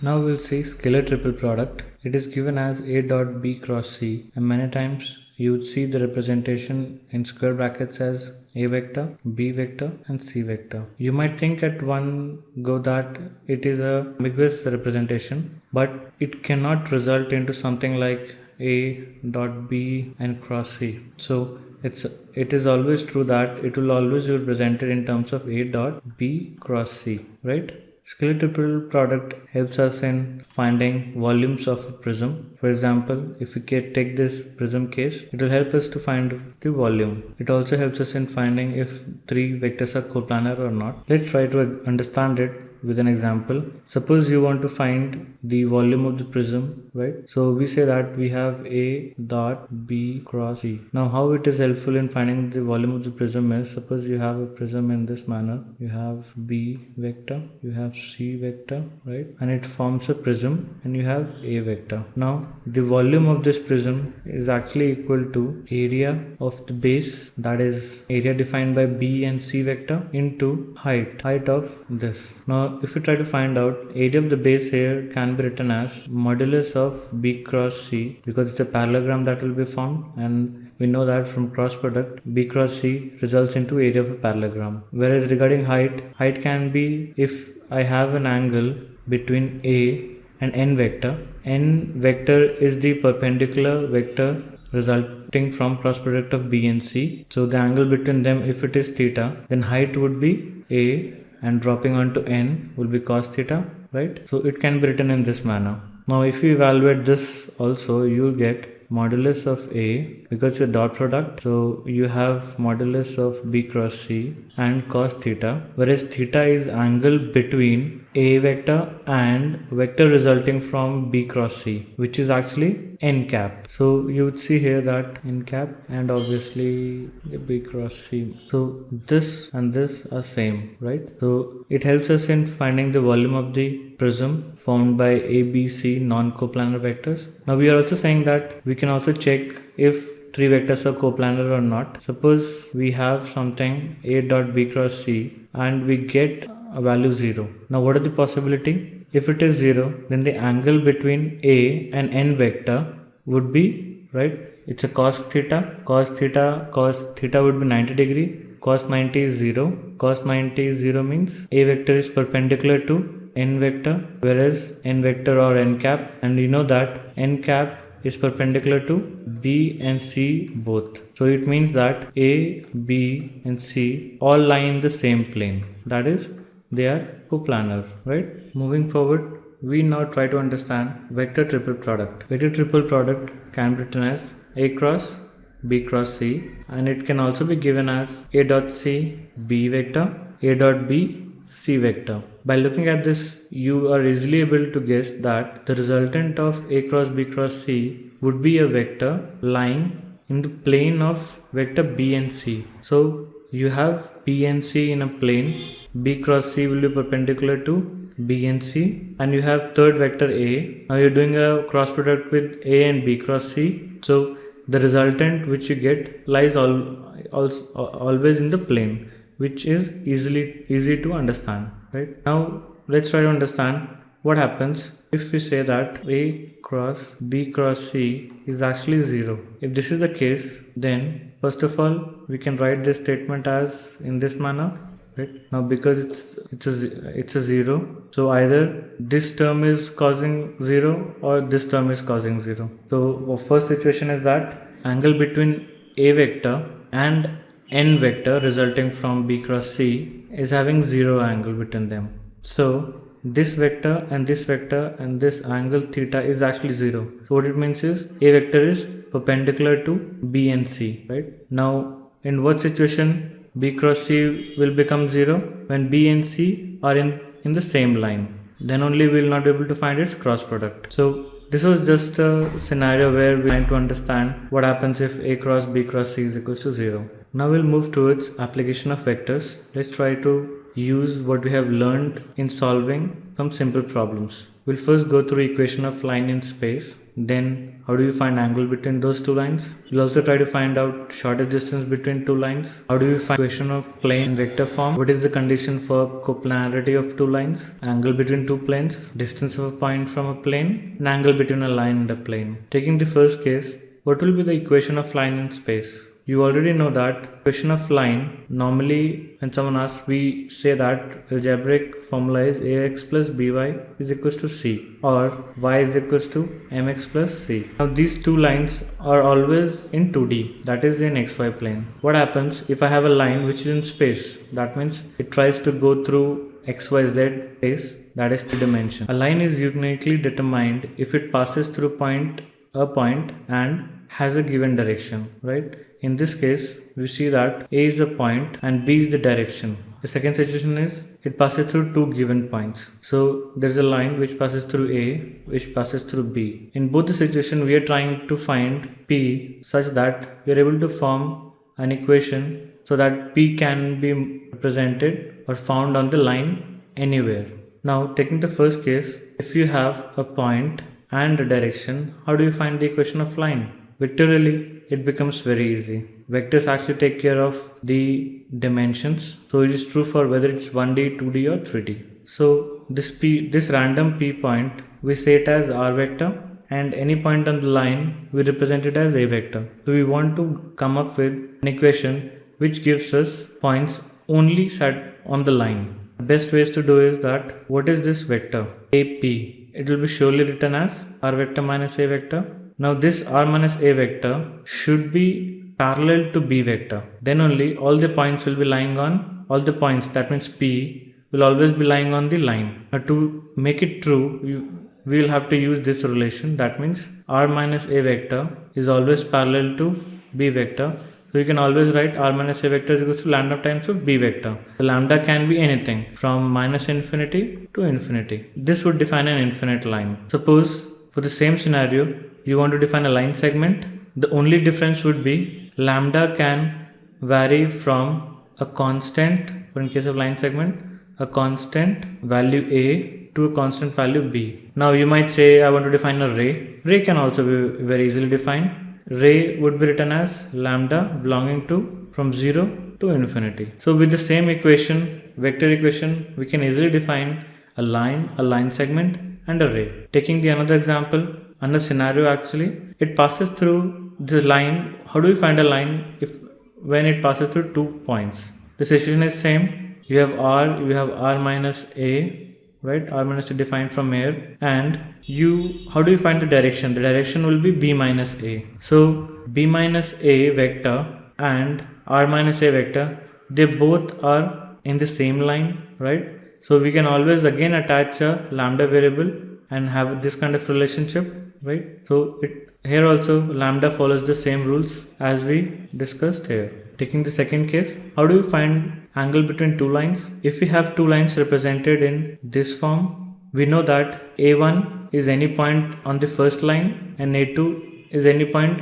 Now we'll see scalar triple product. It is given as A dot B cross C, and many times you would see the representation in square brackets as A vector, B vector and C vector. You might think at one go that it is a ambiguous representation, but it cannot result into something like A dot B and cross C. So it is always true that it will always be represented in terms of A dot B cross C, right? Scalar triple product helps us in finding volumes of a prism. For example, if we take this prism case, it will help us to find the volume. It also helps us in finding if three vectors are coplanar or not. Let's try to understand it with an example. Suppose you want to find the volume of the prism, right? So we say that we have A dot B cross C. Now how it is helpful in finding the volume of the prism is, suppose you have a prism in this manner. You have B vector, you have C vector, right? And it forms a prism and you have A vector. Now the volume of this prism is actually equal to area of the base, that is area defined by B and C vector, into height of this. Now if you try to find out, area of the base here can be written as modulus of B cross C, because it's a parallelogram that will be formed, and we know that from cross product B cross C results into area of a parallelogram. Whereas regarding height can be if I have an angle between A and n vector is the perpendicular vector resulting from cross product of B and C. So the angle between them, if it is theta, then height would be A and dropping onto n will be cos theta, right? So it can be written in this manner. Now if you evaluate this also, you will get modulus of A, because it's a dot product, so you have modulus of B cross C and cos theta, whereas theta is angle between A vector and vector resulting from B cross C, which is actually n cap. So you would see here that n cap and obviously the B cross C. So this and this are same, right? So it helps us in finding the volume of the prism formed by A, B, C non-coplanar vectors. Now we are also saying that we can also check if three vectors are coplanar or not. Suppose we have something A dot B cross C and we get a value 0. Now what are the possibility? If it is 0, then the angle between A and n vector would be, right? It's a cos theta would be 90 degree. Cos 90 is 0. Cos 90 is 0 means A vector is perpendicular to n vector, whereas n vector or n cap, and you know that n cap is perpendicular to B and C both. So it means that A, B and C all lie in the same plane. That is, they are coplanar, right? Moving forward, we now try to understand vector triple product. Vector triple product can be written as A cross B cross C, and it can also be given as A dot C B vector, A dot B C vector. By looking at this, you are easily able to guess that the resultant of A cross B cross C would be a vector lying in the plane of vector B and C. So you have B and C in a plane, B cross C will be perpendicular to B and C, and you have third vector A. Now you're doing a cross product with A and B cross C. So the resultant which you get lies always in the plane, which is easy to understand, right? Now let's try to understand what happens if we say that A cross B cross C is actually 0. If this is the case, then first of all we can write this statement as in this manner, right? Now because it's a 0, so either this term is causing 0 or this term is causing 0. So our first situation is that angle between A vector and n vector resulting from B cross C is having 0 angle between them. So this vector and this angle theta is actually 0. So what it means is A vector is perpendicular to B and C, right? Now in what situation B cross C will become 0? When B and C are in the same line. Then only we will not be able to find its cross product. So this was just a scenario where we're trying to understand what happens if A cross B cross C is equals to 0. Now we'll move towards application of vectors. Let's try to use what we have learned in solving some simple problems. We'll first go through equation of line in space. Then how do you find angle between those two lines? We'll also try to find out shortest distance between two lines. How do you find equation of plane in vector form? What is the condition for coplanarity of two lines? Angle between two planes, distance of a point from a plane, and angle between a line and a plane. Taking the first case, what will be the equation of line in space? You already know that equation of line, normally when someone asks, we say that algebraic formula is ax plus by is equals to c, or y is equals to mx plus c. Now these two lines are always in 2D, that is in xy plane. What happens if I have a line which is in space? That means it tries to go through xyz space, that is 3 dimension. A line is uniquely determined if it passes through a point and has a given direction, right? In this case, we see that A is the point and B is the direction. The second situation is it passes through two given points. So there is a line which passes through A, which passes through B. In both the situations, we are trying to find P such that we are able to form an equation so that P can be represented or found on the line anywhere. Now, taking the first case, if you have a point and a direction, how do you find the equation of line? Vectorially, it becomes very easy. Vectors actually take care of the dimensions. So it is true for whether it's 1D, 2D or 3D. So this random P point, we say it as R vector, and any point on the line, we represent it as A vector. So we want to come up with an equation which gives us points only set on the line. The best ways to do is that, what is this vector? AP. It will be surely written as R vector minus A vector. Now this R minus A vector should be parallel to B vector. Then only all the points will be lying on, all the points, that means P, will always be lying on the line. Now to make it true, we will have to use this relation. That means R minus A vector is always parallel to B vector. So you can always write R minus A vector is equal to lambda times of B vector. The lambda can be anything from minus infinity to infinity. This would define an infinite line. Suppose for the same scenario, you want to define a line segment. The only difference would be lambda can vary from a constant, or in case of line segment, a constant value A to a constant value B. Now you might say, I want to define a ray. Ray can also be very easily defined. Ray would be written as lambda belonging to from 0 to infinity. So with the same equation, vector equation, we can easily define a line segment and a ray. Taking the another example, another scenario actually, it passes through the line. How do we find a line when it passes through 2 points? The situation is same. You have R minus A, right? R minus A defined from here, and how do you find the direction? The direction will be B minus A. So B minus A vector and R minus A vector, they both are in the same line, right? So we can always again attach a lambda variable and have this kind of relationship, right? So here also lambda follows the same rules as we discussed here. Taking the second case, how do you find angle between two lines? If we have two lines represented in this form, we know that A1 is any point on the first line and A2 is any point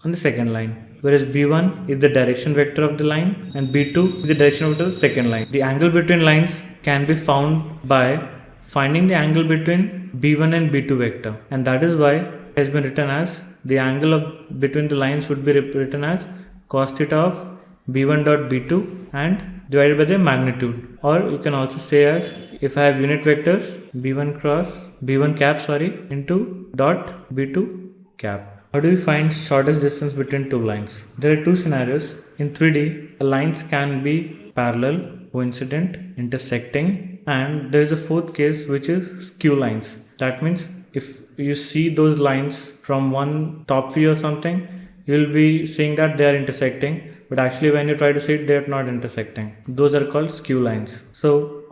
on the second line, whereas B1 is the direction vector of the line and B2 is the direction vector of the second line. The angle between lines can be found by finding the angle between B1 and B2 vector, and that is why it has been written as the angle between the lines would be written as cos theta of B1 dot B2 and divided by the magnitude, or you can also say as, if I have unit vectors B1 cap into dot B2 cap. How do we find shortest distance between two lines? There are two scenarios. In 3D, lines can be parallel, coincident, intersecting, and there is a fourth case which is skew lines. That means if you see those lines from one top view or something, you will be seeing that they are intersecting, but actually when you try to see it, they are not intersecting. Those are called skew lines. So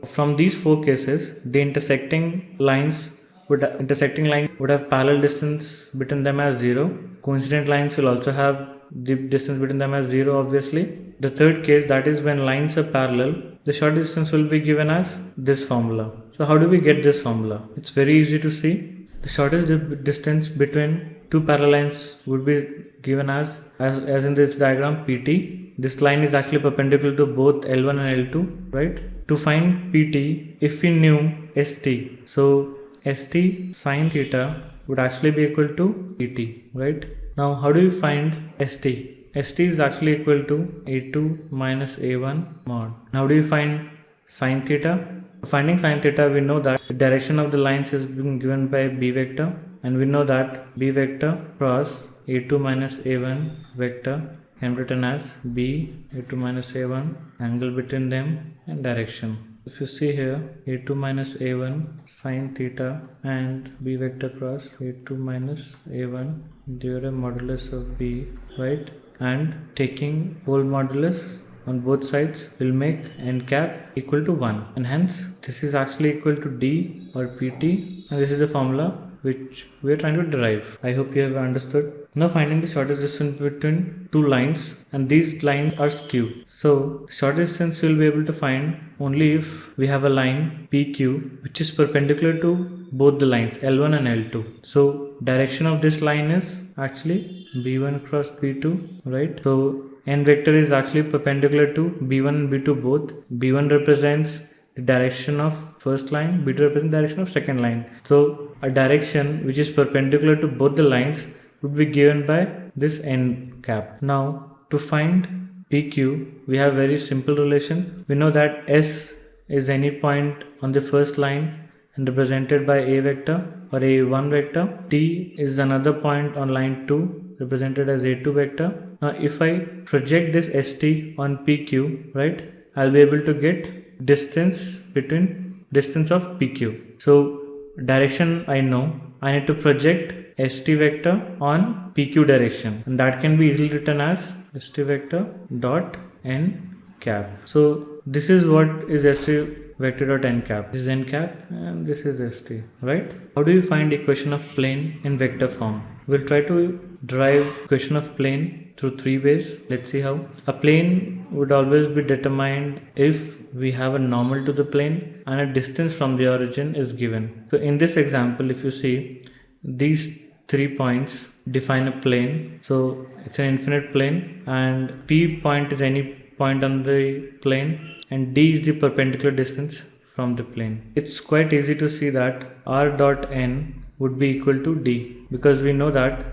from these four cases, the intersecting lines would have parallel distance between them as 0. Coincident lines will also have the distance between them as 0, obviously. The third case, that is when lines are parallel, the short distance will be given as this formula. So how do we get this formula? It's very easy to see. The shortest distance between two parallel lines would be given as in this diagram, PT. This line is actually perpendicular to both L1 and L2, right? To find PT, if we knew ST, so st sine theta would actually be equal to et, right? Now how do you find st? St is actually equal to a2 minus a1 mod. Now do you find sine theta? Finding sine theta, we know that the direction of the lines is being given by b vector, and we know that b vector cross a2 minus a1 vector can be written as b a2 minus a1, angle between them and direction. If you see here, a2 minus a1 sine theta and b vector cross a2 minus a1 divided modulus of b, right? And taking whole modulus on both sides will make n cap equal to 1, and hence this is actually equal to d or pt, and this is the formula which we are trying to derive. I hope you have understood. Now finding the shortest distance between two lines, and these lines are skew. So shortest distance you will be able to find only if we have a line PQ which is perpendicular to both the lines L1 and L2. So direction of this line is actually B1 cross B2, right? So n vector is actually perpendicular to B1 and B2 both. B1 represents the direction of first line, B2 represents the direction of second line. So a direction which is perpendicular to both the lines would be given by this n cap. Now to find PQ, we have very simple relation. We know that S is any point on the first line and represented by a vector or a1 vector. T is another point on line 2 represented as a2 vector. Now if I project this ST on PQ, right, I'll be able to get distance of PQ. So direction I know, I need to project ST vector on PQ direction, and that can be easily written as ST vector dot n cap. So this is what is ST vector dot n cap. This is n cap and this is ST, right? How do you find equation of plane in vector form? We'll try to derive equation of plane through three ways. Let's see how. A plane would always be determined if we have a normal to the plane and a distance from the origin is given. So in this example, if you see, these 3 points define a plane. So it's an infinite plane, and P point is any point on the plane, and D is the perpendicular distance from the plane. It's quite easy to see that R dot n would be equal to D, because we know that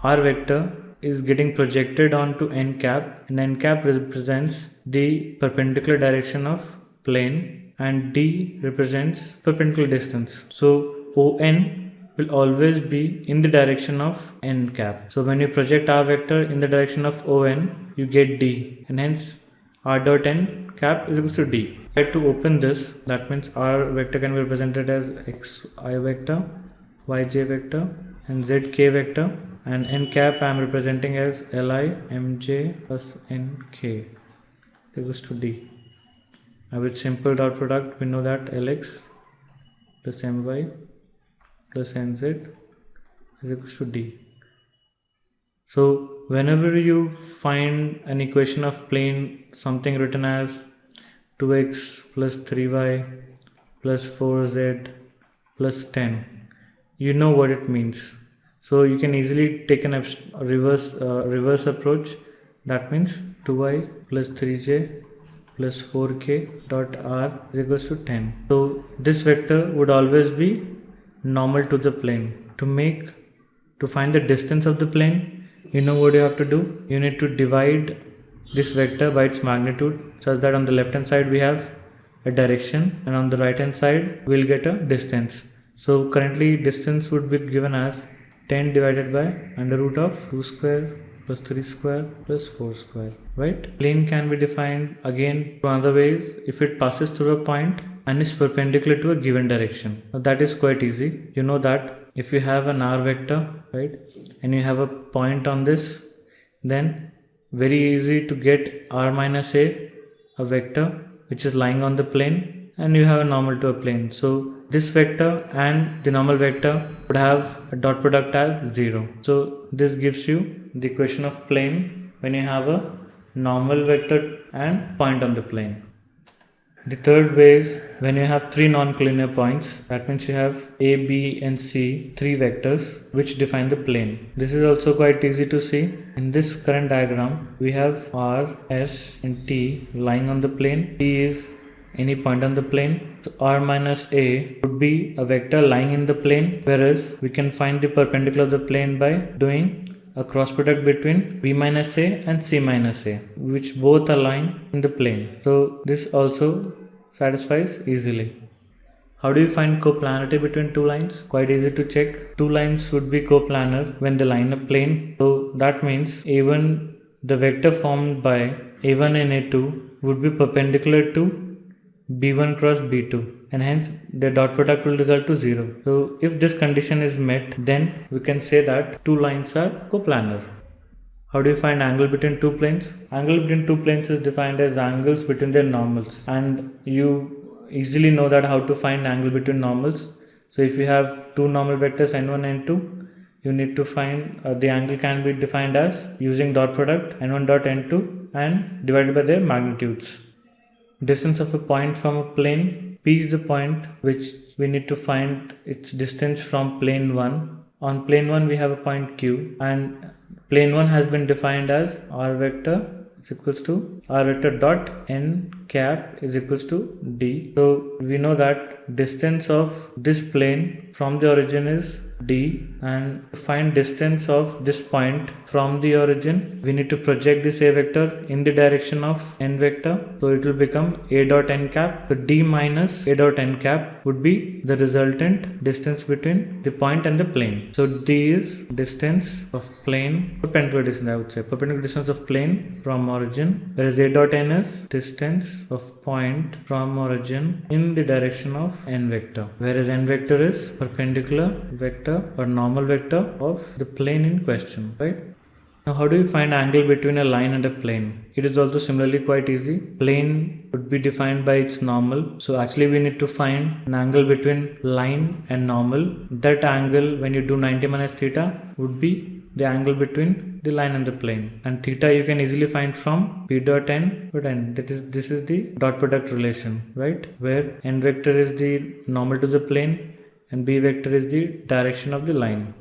R vector is getting projected onto n cap, and n cap represents the perpendicular direction of plane and D represents perpendicular distance. So ON will always be in the direction of n cap. So when you project R vector in the direction of ON, you get D, and hence R dot n cap is equal to D. I had to open this, that means R vector can be represented as xi vector, yj vector and zk vector, and n cap I am representing as li mj plus nk equals to D. Now with simple dot product, we know that Lx plus my plus nz is equals to D. So whenever you find an equation of plane, something written as 2x plus 3y plus 4z plus 10, you know what it means. So you can easily take an reverse approach. That means 2y plus 3j plus 4k dot r is equals to 10. So this vector would always be normal to the plane. To find the distance of the plane, you know what you have to do. You need to divide this vector by its magnitude, such that on the left hand side we have a direction and on the right hand side we'll get a distance. So currently distance would be given as 10 divided by under root of 2 square plus 3 square plus 4 square, right? Plane can be defined again to other ways if it passes through a point and is perpendicular to a given direction. Now that is quite easy. You know that if you have an r vector, right, and you have a point on this, then very easy to get r minus a vector which is lying on the plane, and you have a normal to a plane. So this vector and the normal vector would have a dot product as 0. So this gives you the equation of plane when you have a normal vector and point on the plane. The third way is when you have three non-collinear points. That means you have A, B and C, three vectors which define the plane. This is also quite easy to see. In this current diagram, we have R, S and T lying on the plane. T is any point on the plane. So r minus a would be a vector lying in the plane, whereas we can find the perpendicular of the plane by doing a cross product between b minus a and c minus a, which both are lying in the plane. So this also satisfies easily. How do you find coplanarity between two lines? Quite easy to check. Two lines would be coplanar when they lie in a plane. So that means even the vector formed by a1 and a2 would be perpendicular to b1 cross b2, and hence the dot product will result to 0. So if this condition is met, then we can say that two lines are coplanar. How do you find angle between two planes? Angle between two planes is defined as angles between their normals, and you easily know that how to find angle between normals. So if you have two normal vectors n1 and n2, you need to find the angle can be defined as using dot product n1 dot n2 and divided by their magnitudes. Distance of a point from a plane. P is the point which we need to find its distance from plane 1. On plane 1 we have a point q, and plane 1 has been defined as r vector is equals to r vector dot n cap is equals to d. So we know that distance of this plane from the origin is d, and to find distance of this point from the origin we need to project this a vector in the direction of n vector. So it will become a dot n cap. So d minus a dot n cap would be the resultant distance between the point and the plane. So d is distance of plane, perpendicular distance I would say, perpendicular distance of plane from origin, whereas a dot n is distance of point from origin in the direction of n vector, whereas n vector is perpendicular vector or normal vector of the plane in question, right? Now how do you find angle between a line and a plane? It is also similarly quite easy. Plane would be defined by its normal. So actually we need to find an angle between line and normal. That angle, when you do 90 minus theta, would be the angle between the line and the plane, and theta you can easily find from p dot n dot n. This is the dot product relation, right, where n vector is the normal to the plane and b vector is the direction of the line.